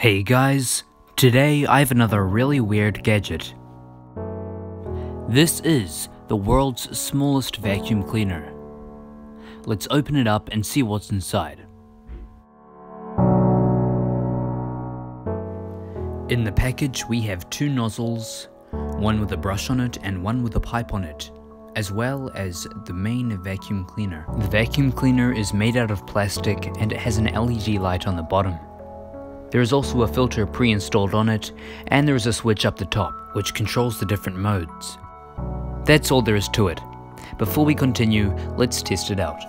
Hey guys, today I have another really weird gadget. This is the world's smallest vacuum cleaner. Let's open it up and see what's inside. In the package we have two nozzles, one with a brush on it and one with a pipe on it, as well as the main vacuum cleaner. The vacuum cleaner is made out of plastic and it has an LED light on the bottom. There is also a filter pre-installed on it, and there is a switch up the top, which controls the different modes. That's all there is to it. Before we continue, let's test it out.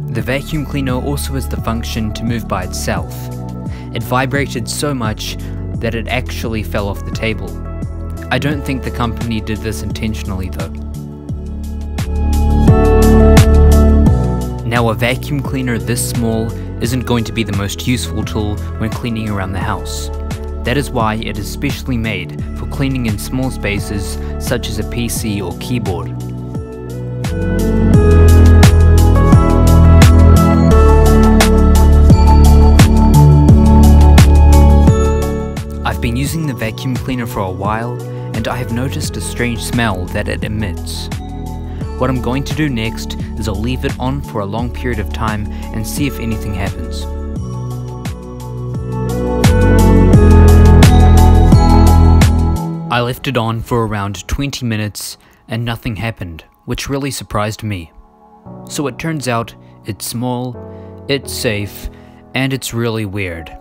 The vacuum cleaner also has the function to move by itself. It vibrated so much that it actually fell off the table. I don't think the company did this intentionally though. Now, a vacuum cleaner this small isn't going to be the most useful tool when cleaning around the house. That is why it is specially made for cleaning in small spaces such as a PC or keyboard. I've been using the vacuum cleaner for a while, and I have noticed a strange smell that it emits. What I'm going to do next is I'll leave it on for a long period of time and see if anything happens. I left it on for around 20 minutes and nothing happened, which really surprised me. So it turns out it's small, it's safe, and it's really weird.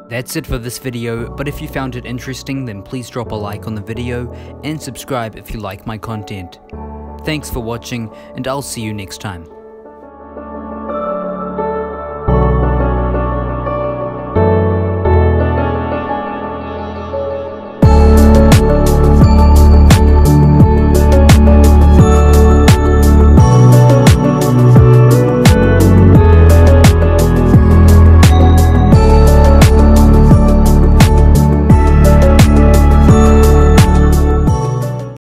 That's it for this video, but if you found it interesting then please drop a like on the video and subscribe if you like my content. Thanks for watching, and I'll see you next time.